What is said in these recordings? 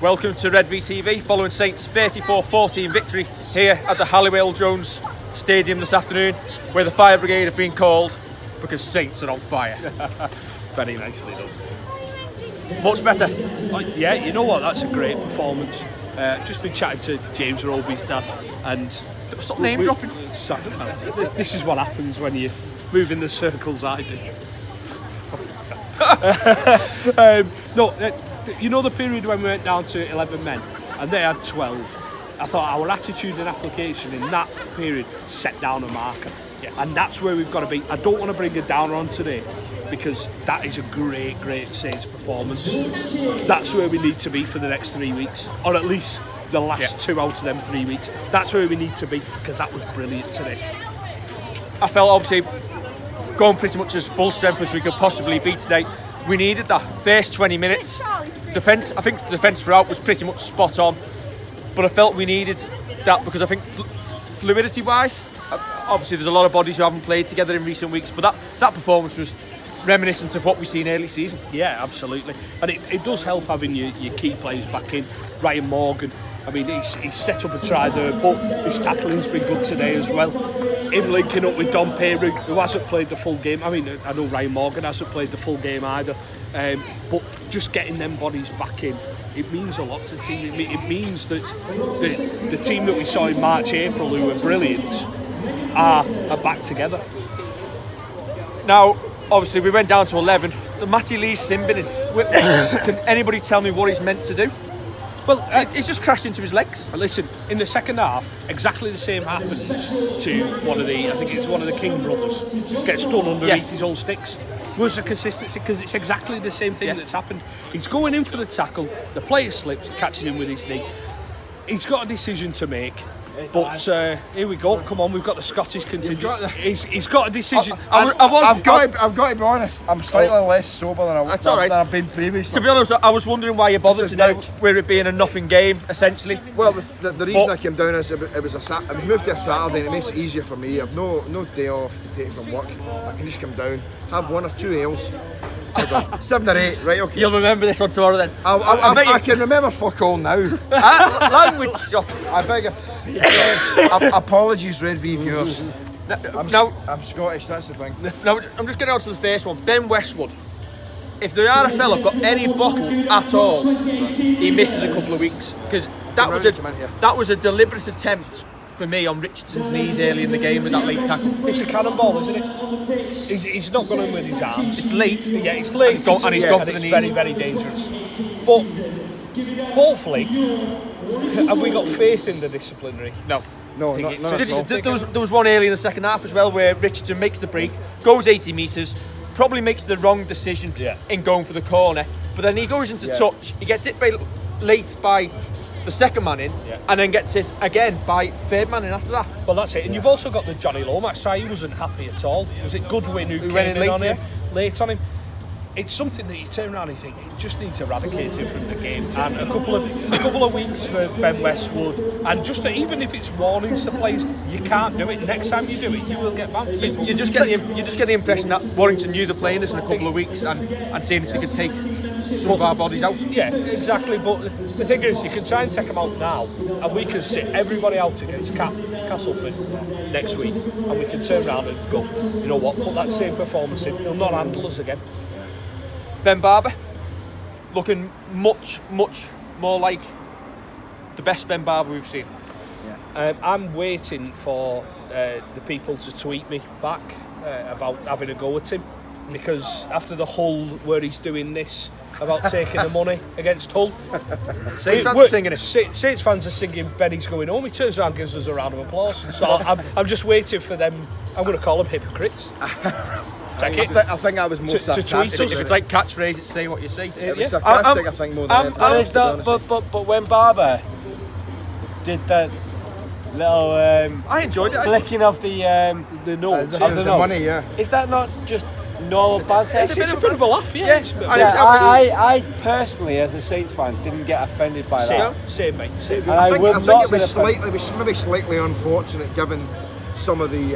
Welcome to Red V TV, following Saints' 34-14 victory here at the Halliwell Jones Stadium this afternoon, where the fire brigade have been called because Saints are on fire. Very nicely done. Much better. Yeah, you know what? That's a great performance. Just been chatting to James Roby's dad, and stop name dropping. This is what happens when you move in the circles I do. You know the period when we went down to 11 men and they had 12. I thought our attitude and application in that period set down a marker. Yeah. And that's where we've got to be. I don't want to bring a downer on today because that is a great Saints performance. That's where we need to be for the next 3 weeks, or at least the last 2 out of them 3 weeks. That's where we need to be, because that was brilliant today. I felt obviously going pretty much as full strength as we could possibly be today. We needed that first 20 minutes. Defence, I think the defence throughout was pretty much spot on, but I felt we needed that because I think fluidity wise, obviously there's a lot of bodies who haven't played together in recent weeks, but that performance was reminiscent of what we've seen early season. Yeah, absolutely. And it does help having your key players back in. Ryan Morgan, I mean, he's set up a try there, but his tackling's been good today as well. Him linking up with Don Perry, who hasn't played the full game. I mean, I know Ryan Morgan hasn't played the full game either, but just getting them bodies back in, it means a lot to the team. It means that the team that we saw in March, April, who were brilliant, are back together. Now, obviously, we went down to 11. The Matty Lee's sin binning. Can anybody tell me what he's meant to do? Well, he's just crashed into his legs. Listen, in the second half, exactly the same happens to one of the King brothers. Gets done underneath his own sticks. Where's the consistency? Because it's exactly the same thing that's happened. He's going in for the tackle, the player slips, catches him with his knee. He's got a decision to make. But here we go. Come on, we've got the Scottish contingent. He's got a decision. I've got to be honest. I'm slightly less sober than I've been previously. To be honest, I was wondering why you bothered today, where it being a nothing game essentially. Well, the reason I came down is it was we moved to a Saturday, and it makes it easier for me. I've no day off to take from work. I can just come down, have 1 or 2 ales. 7 or 8, right? Okay. You'll remember this one tomorrow then. I can remember fuck all now. Language shot. I beg. Apologies, Red V viewers. I'm Scottish. That's the thing. Now I'm just getting on to the first one. Ben Westwood. If the RFL have got any bottle at all, he misses a couple of weeks, because that was a deliberate attempt for me on Richardson's knees early in the game with that late tackle. It's a cannonball, isn't it? He's not going in with his arms. It's late. Yeah, it's late. And he's gone for the knees. Very dangerous. But hopefully, have we got faith in the disciplinary? No. No, there was one early in the second half as well where Richardson makes the break, goes 80 metres, probably makes the wrong decision in going for the corner, but then he goes into touch, he gets it late by the second man in, and then gets it again by third man in after that. Well, that's it. And you've also got the Johnny Lomax try. He wasn't happy at all. Was it Goodwin who came in on him? Late on him. It's something that you turn around and think it just needs eradicating from the game. And a couple of weeks for Ben Westwood, and just even if it's warnings to players, you can't do it. Next time you do it, you will get banned. You just get the impression that Warrington knew they're playing us in a couple of weeks and seeing if they could take some of our bodies out. Yeah, exactly. But the thing is, you can try and take them out now, and we can sit everybody out against Castleford next week, and we can turn around and go, you know what, put that same performance in, they'll not handle us again. Ben Barber, looking much more like the best Ben Barber we've seen. I'm waiting for the people to tweet me back about having a go at him, because after the Hull where he's doing this about taking the money against Hull, Saints fans are singing it. Saints fans are singing Benny's going home. He turns around and gives us a round of applause. So I'm just waiting for them. I'm going to call them hypocrites. I think I was more sarcastic. If it's like catchphrases, say what you say. It was sarcastic, I think, more than anything. But when Barber did that little I enjoyed it. flicking of the notes, the money, is that not just normal banter? It's a bit of a laugh, I personally, as a Saints fan, didn't get offended by that. Same, mate. Same. And I think it was maybe slightly unfortunate given some of the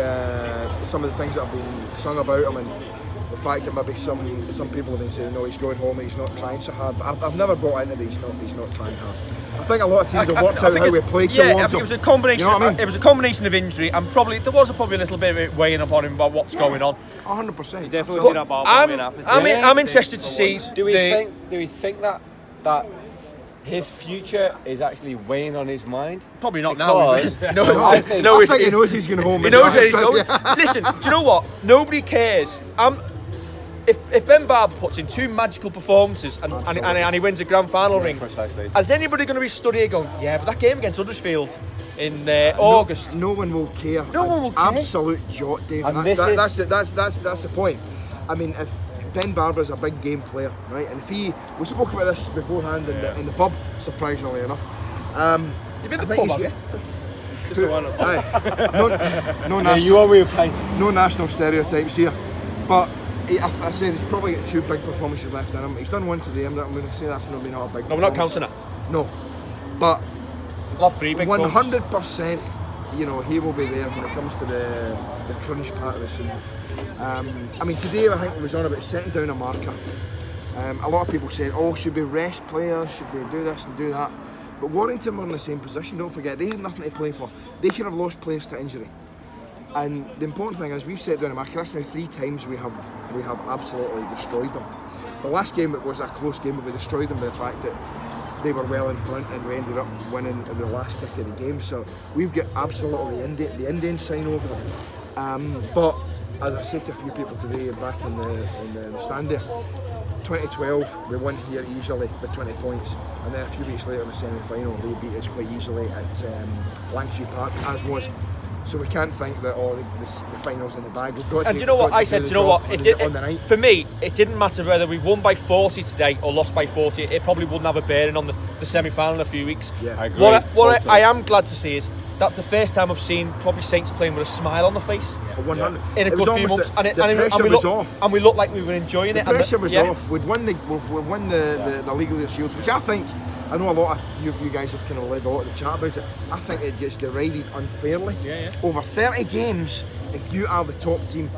things that have been sung about him and the fact that maybe some people have been saying, no, he's going home, he's not trying so hard. But I've never bought into that he's not trying hard. I think a lot of teams have worked out how we play towards him. Yeah, I think it was a combination. You know what I mean? It was a combination of injury, and probably there was probably a little bit of it weighing upon him about what's going on. 100%. Definitely see that ball being happened. I'm interested to see. Do we think that his future is actually weighing on his mind? Probably not because now. I think he knows he's going home. He knows where he's going. Listen, do you know what? Nobody cares. If Ben Barber puts in 2 magical performances and he wins a grand final ring, precisely. is anybody going to be stood here going, yeah, but that game against Huddersfield in August? No one will care. No one will care. Absolute jot, Dave. And that's the point. I mean, if Ben Barber's a big game player, right? And if we spoke about this beforehand in the pub, surprisingly enough. You've been to the pub, have you? Just the one. No national stereotypes here, but I said he's probably got 2 big performances left in him. He's done one today. I'm going to say that's not a big. No, we're not counting it. No, but love 3 big 100%. You know, he will be there when it comes to the crunch part of the season. I mean, today I think it was on about setting down a marker. A lot of people said, oh, should we rest players? Should we do this and do that? But Warrington were in the same position. Don't forget, they had nothing to play for. They could have lost players to injury. And the important thing is, we've set down a marker. That's now 3 times we have absolutely destroyed them. The last game, it was a close game, but we destroyed them by the fact that they were well in front and we ended up winning the last kick of the game. So we've got absolutely the Indian sign over them. But as I said to a few people today back in the stand there, 2012 we won here easily with 20 points, and then a few weeks later in the semi-final they beat us quite easily at Lancashire Park, as was. So we can't think that the finals in the bag. We've got and do you know what I said? Do you know what? On the night. For me, it didn't matter whether we won by 40 today or lost by 40. It probably wouldn't have a bearing on the semi-final in a few weeks. Yeah, I agree. What I am glad to see is that's the first time I've seen probably Saints playing with a smile on the face. Yeah. 100. In a good few months, the pressure was off. And we looked like we were enjoying it. The pressure was off. We'd won the League of the Shields, which I think. I know a lot of you guys have kind of led a lot of the chat about it. I think it gets derided unfairly. Over 30 games, if you are the top team.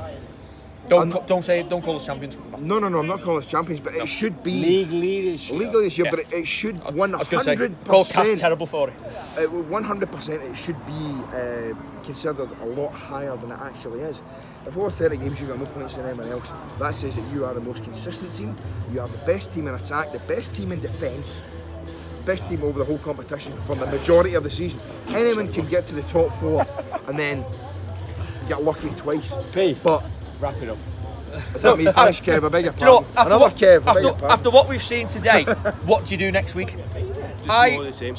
Don't call us champions. No, I'm not calling us champions, but it should be league leadership. But it should 100%. Call Cass terrible for it. 100%, it should be considered a lot higher than it actually is. If over 30 games you've got more points than anyone else, that says that you are the most consistent team. You are the best team in attack, the best team in defence. Best team over the whole competition for the majority of the season. Anyone can get to the top 4 and then get lucky twice. But wrap it up. Is that me finished, Kev? I beg your pardon. After what we've seen today, what do you do next week? More the same.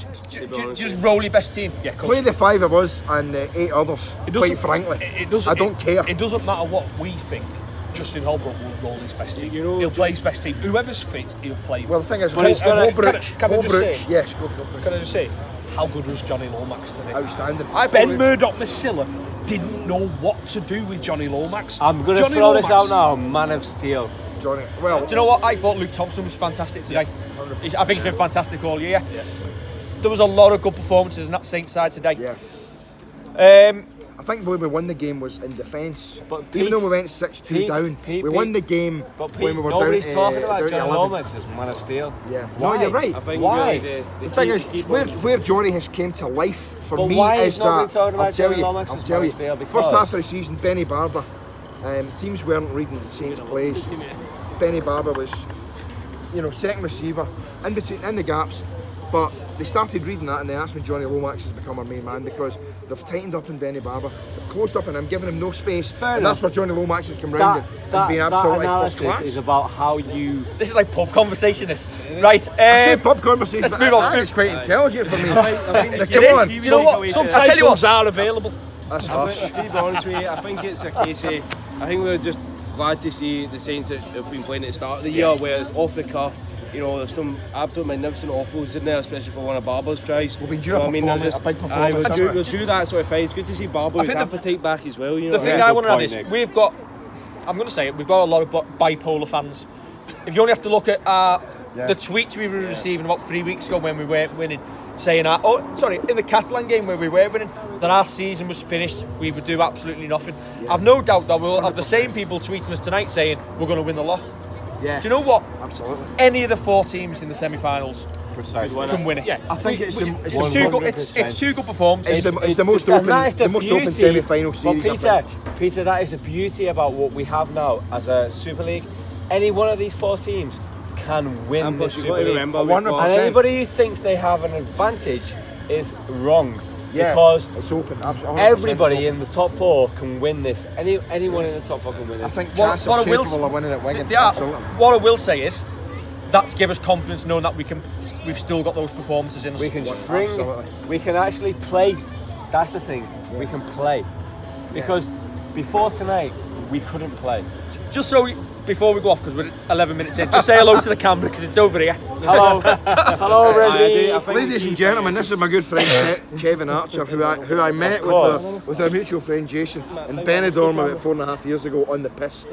Just roll your best team. Yeah, play the 5 of us and 8 others. Quite frankly, I don't care. It doesn't matter what we think. Justin Holbrook will roll his best team. He'll play his best team. Whoever's fit, he'll play. Well, the thing is, can I just say? Yes, go. Can I just say, how good was Johnny Lomax today? Outstanding. Ben Murdoch-Masila didn't know what to do with Johnny Lomax. I'm going to throw this out now, man of steel. Johnny, well... Do you know what? I thought Luke Thompson was fantastic today. Yeah. I think he's been fantastic all year. Yeah. There was a lot of good performances in that Saints side today. Yeah. I think when we won the game was in defence. But even though we went 6-2 down, we won the game when we were down. Nobody's talking about Johnny Lomax as man of steel. Yeah. Why? No, you're right. Why? The thing is, where Johnny has came to life for but me why is that I'll tell you. First half of the season, Benny Barber, teams weren't reading Saints plays. Benny Barber was, second receiver in the gaps. But they started reading that, and then that's when Johnny Lomax has become our main man, because they've tightened up in Benny Barber, they've closed up on him, giving him no space, and that's where Johnny Lomax has come round and being absolutely first class. Is about how you. This is like pub conversation. This right? I say pub conversation. Let's move on. It's quite intelligent for me. Come on. You know what? Some titles are available. That's harsh. To be honest with you, I think it's a case of. I think we're just glad to see the Saints that have been playing at the start of the year, where it's off the cuff. There's some absolute magnificent offloads in there, especially for one of Barber's tries. We'll be due a big performance. We'll do that sort of fight. It's good to see Barber's appetite back as well. The thing I want to add is I'm going to say it, we've got a lot of bipolar fans. If you only have to look at our The tweets we were receiving about 3 weeks ago when we weren't winning, saying that, in the Catalan game where we were winning, that our season was finished, we would do absolutely nothing. I've no doubt that we'll have the same people tweeting us tonight saying we're going to win the lot. Yeah. Do you know what? Absolutely. Any of the 4 teams in the semi-finals can win it. Yeah. I think it's two good performances. It's the most open semi-final series. But Peter, that is the beauty about what we have now as a Super League. Any one of these 4 teams can win the Super League. Remember, and anybody who thinks they have an advantage is wrong. Yeah, because it's open. Everybody in the top 4 can win this. Anyone in the top 4 can win this. I think Cass are capable of winning at Wigan. What I will say is that's give us confidence knowing that we've still got those performances in us. We can spring. We can actually play. That's the thing. We can play because before tonight we couldn't play. Just so before we go off, because we're 11 minutes in, just say hello to the camera because it's over here. Hello, hello, Reggie. Ladies and gentlemen, this is my good friend Kevin Archer, who I met with our mutual friend Jason in Benidorm about 4.5 years ago on the piss.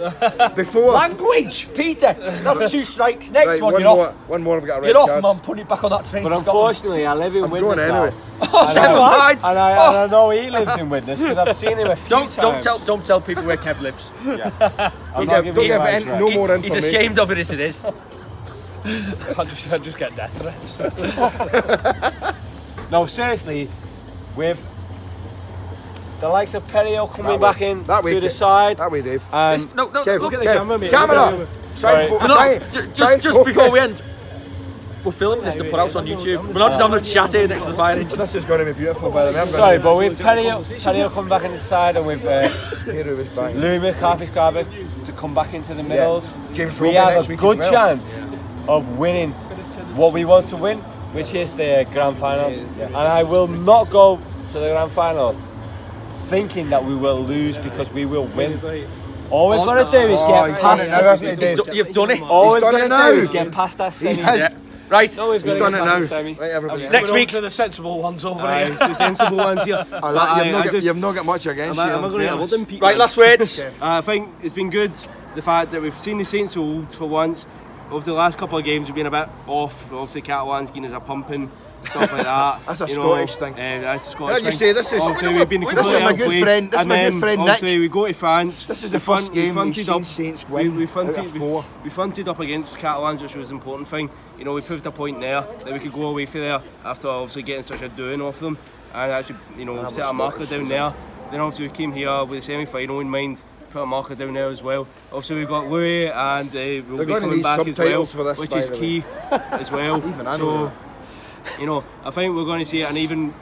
Before language, Peter. That's 2 strikes. Next right, one, you're off. One more. I've got a red You're off, card. man. Put it back on that train. But unfortunately, I live in Widnes now. Anyway. Oh, never mind. And I know he lives in Widnes because I've seen him a few times. Don't tell people where Kev lives. Yeah. Don't give no more information. He's ashamed of it as it is. I just get death threats. No, seriously, with the likes of Perio coming back in to the side. That way, Dave. No, Kev, look at the camera, mate. Camera! Just before we end, we're filming this to put out on YouTube. We're not just having a chat here next to the fire engine. This is going to be beautiful, by the way. Sorry, but with Perio coming back in the side and with Louis McCarthy to come back into the middles, we have a good chance of winning what we want to win, which is the grand final. And I will not go to the grand final thinking that we will lose because we will win. All we've got to do is get past. You've done it. All we've got to do is get past that semi. Right, he's done it now. Right, everybody. Next week to the sensible ones over here. The sensible ones here. You've not got much against you. Right, last words. I think it's been good, the fact that we've seen the Saints hold for once. Over the last couple of games we've been a bit off. Obviously Catalans giving us a pumping, stuff like that. That's a Scottish thing. That's a Scottish thing. You say this is we've been my good friend. This is my good friend Nick. Obviously we go to France. This is the first game we've seen Saints win. We fronted up against Catalans, which was an important thing. You know, we proved a point there that we could go away from there after obviously getting such a doing off them and actually, you know, set a marker down there. Then obviously we came here with the semi-final in mind, put a marker down there as well. Obviously we've got Louis and we'll be coming back as well, which is key as well. So, you know, I think we're going to see an even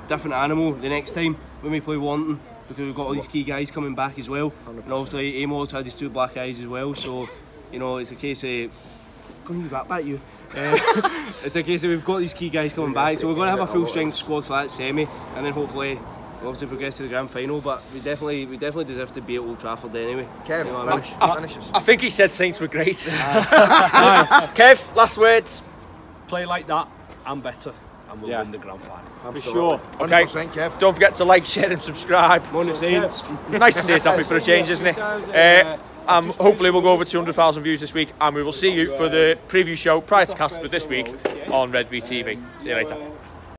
different animal the next time when we play Warrington, because we've got all these key guys coming back as well. 100%. And obviously Amos had his 2 black eyes as well, so, you know, it's a case of going back at you. It's a case of we've got these key guys coming back, so we're going to have a full strength squad for that semi, and then hopefully obviously progress to the grand final. But we definitely deserve to be at Old Trafford anyway. Kev, you know finish us. I think he said Saints were great. Kev, last words. Play like that and better, and we'll win the grand final. For sure. 100%, Kev. Don't forget to like, share and subscribe. Morning Saints. Nice to see us happy for a change, isn't it? Hopefully we'll go over 200,000 views this week, and we will see you for the preview show prior to Casper this week on Red V TV. See you later.